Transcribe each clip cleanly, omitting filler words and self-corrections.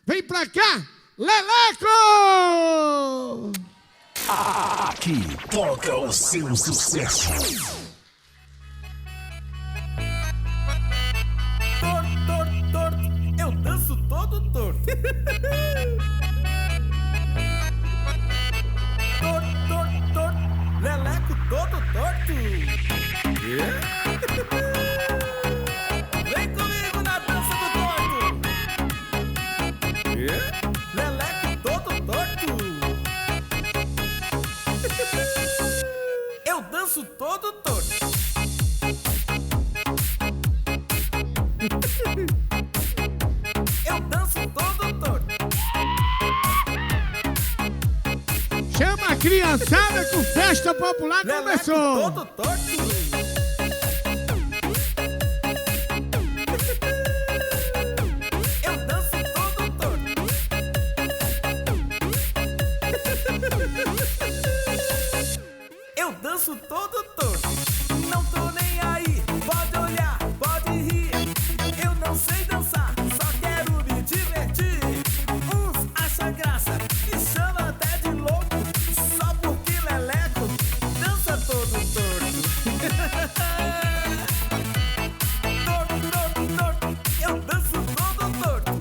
Vem pra cá, Leleco! Aqui toca o seu sucesso. Torto, eu danço todo torto. Torto, Leleco todo torto. Vem comigo na dança do torto. Leleco todo torto. Eu danço todo torto. Eu danço todo torto. Chama a criançada que o Festa Popular começou. Leleco todo torto. Eu danço todo torto. Eu danço todo torto. Não tô nem aí. Pode olhar, pode rir. Eu não sei dançar, só quero me divertir. Uns acham graça, me chamam até de louco, só porque Leleco dança todo torto. Torto, eu danço todo torto.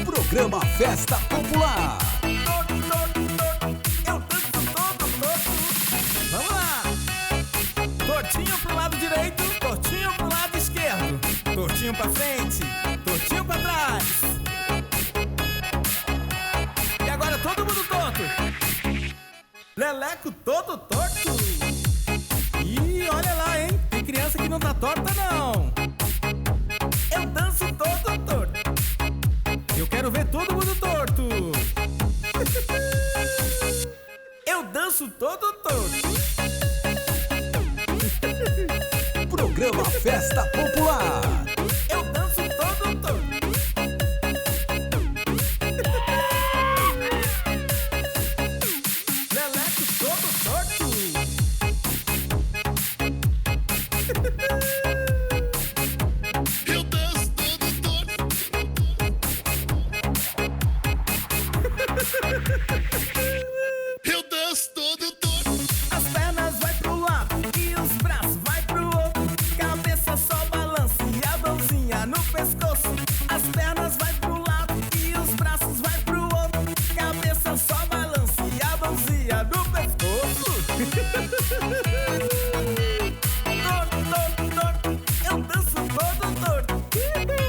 Programa Festa Popular. Torto, eu danço todo torto. Vamos lá! Tortinho pro lado direito, tortinho pro lado esquerdo. Tortinho pra frente, tortinho pra trás. E agora todo mundo torto. Leleco todo torto. Ih, olha lá, hein? Tem criança que não tá torta, não. Eu danço todo torto. Eu quero ver todo mundo torto. Eu danço todo torto. Programa Festa Popular. Eu danço todo torto. Leleco todo torto. Eu danço todo torto. Eu danço todo torto. As pernas vai pro lado e os braços vai pro outro. Cabeça só balança e a mãozinha no pescoço. As pernas vai pro lado e os braços vai pro outro. Cabeça só balança e a mãozinha no pescoço. Torto, eu danço todo torto. Torto,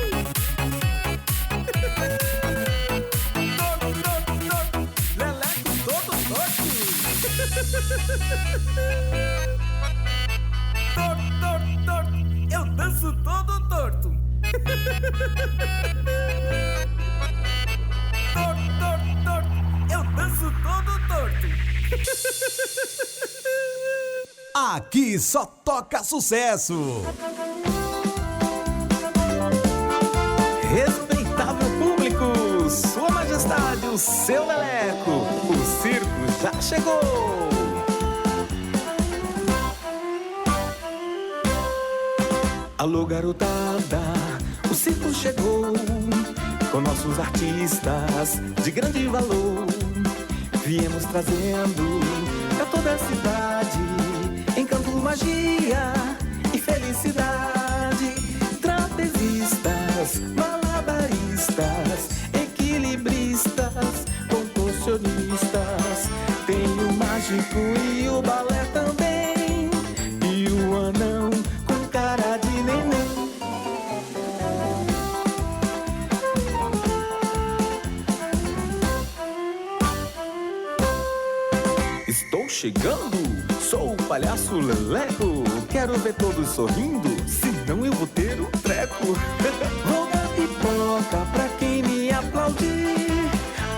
Leleco todo torto. Torto, eu danço todo torto. Torto, eu danço todo torto. Aqui só toca sucesso. Respeitável público, Sua Majestade, o seu Leleco, o circo já chegou. Alô garotada, o circo chegou, com nossos artistas de grande valor. Viemos trazendo pra toda a cidade encanto, magia e felicidade. Trapezistas, malabaristas, equilibristas, contorcionistas. Tem o mágico e o balé também, e o anão com cara de neném. Estou chegando, sou o palhaço Leleco. Quero ver todos sorrindo, senão eu vou ter um treco. Vou dar pipoca pra quem me aplaudir,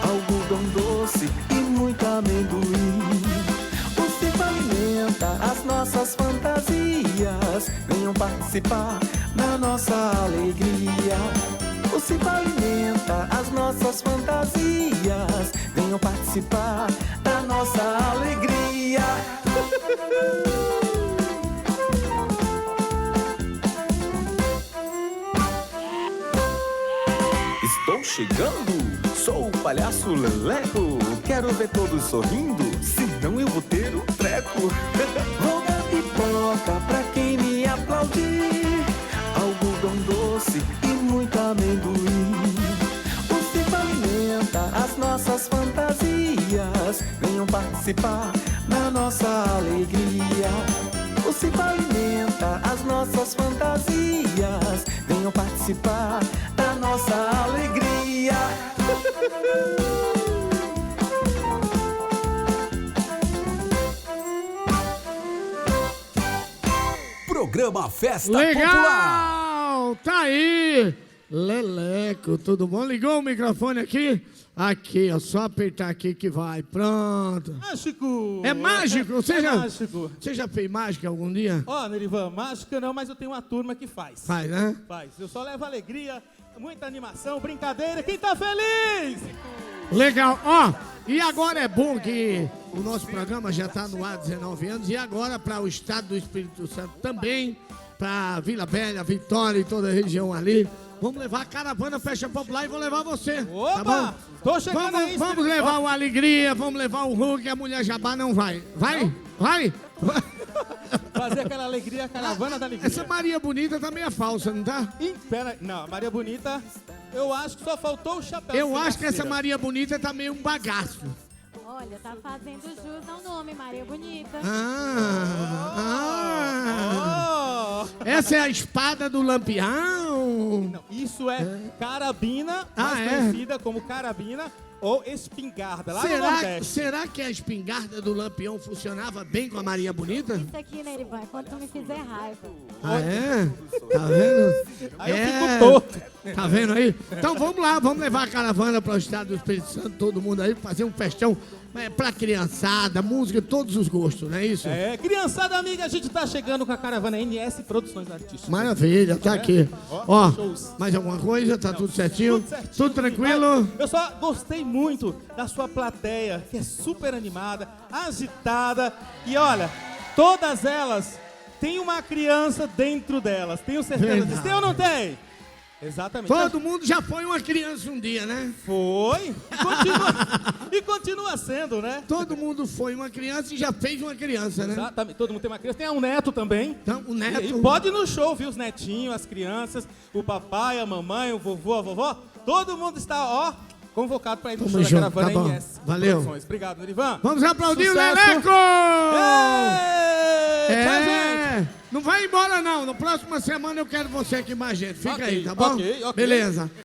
algodão doce e muito amendoim. O circo alimenta as nossas fantasias, venham participar da nossa alegria. O circo alimenta as nossas fantasias, venham participar da nossa alegria. chegando. Sou o palhaço Leleco. Quero ver todos sorrindo, senão eu vou ter um treco. Vou dar pipoca pra quem me aplaudir. Algodão doce e muito amendoim. O circo alimenta as nossas fantasias. Venham participar da nossa alegria. O circo alimenta as nossas fantasias. Venham participar da nossa alegria. Programa Festa Popular. Legal! Tá aí! Leleco, tudo bom? Ligou o microfone aqui? Aqui, ó, só apertar aqui que vai. Pronto. Mágico! É mágico? Mágico. Você já fez mágica algum dia? Ó, Nerivan, mágica não, mas eu tenho uma turma que faz. Faz, né? Faz. Eu só levo alegria, muita animação, brincadeira. Quem tá feliz? Legal, ó, e agora é bom que o nosso programa já está no ar há 19 anos e agora para o estado do Espírito Santo também, para Vila Velha, Vitória e toda a região ali, vamos levar a caravana Festa Popular e vou levar você. Opa! Tá bom? Tô chegando aí. Vamos levar o Alegria, vamos levar o Hulk, a Mulher Jabá não vai. Vai? Vai? Fazer aquela alegria, a caravana da alegria. Essa Maria Bonita tá meio falsa, não tá? Pera, não, a Maria Bonita, eu acho que só faltou o chapéu. Eu sem acho que essa laceira. Maria Bonita tá meio um bagaço. Olha, tá fazendo jus ao nome, Maria Bonita. Essa é a espada do Lampião. Não, isso é carabina, mais é? conhecida como carabina ou espingarda, lá no Nordeste. Será que a espingarda do Lampião funcionava bem com a Maria Bonita? Isso aqui, Nerivan, quando tu me fizer raiva. Ah, é? Tá vendo? Aí eu fico torto. Tá vendo aí? Então vamos lá, vamos levar a caravana para o estado do Espírito Santo, todo mundo aí, fazer um festão pra criançada, música, todos os gostos, não é isso? É, criançada amiga, a gente tá chegando com a caravana NS Produções Artísticas. Maravilha, tá aqui. Ó, shows. mais alguma coisa? Tá tudo certinho? Tudo certinho. Tudo tranquilo? Eu só gostei muito da sua plateia, que é super animada, agitada. E olha, todas elas têm uma criança dentro delas. Tenho certeza disso. Verdade. Tem ou não tem? Exatamente. Todo mundo já foi uma criança um dia, né? Foi. E continua sendo, né? Todo mundo foi uma criança e já fez uma criança, né? Exatamente. Todo mundo tem uma criança. Tem um neto também. Então, o neto... E pode ir no show, viu? Os netinhos, as crianças, o papai, a mamãe, o vovô, a vovó. Todo mundo está, ó, convocado para ir no Tamo show da junto, caravana tá bom. NS Valeu. Produções. Obrigado, Nerivan. Vamos aplaudir Sucesso. o Leleco! Tchau, gente. Não vai embora não, na próxima semana eu quero você aqui mais gente. Fica Ok, aí, tá bom? ok. Beleza.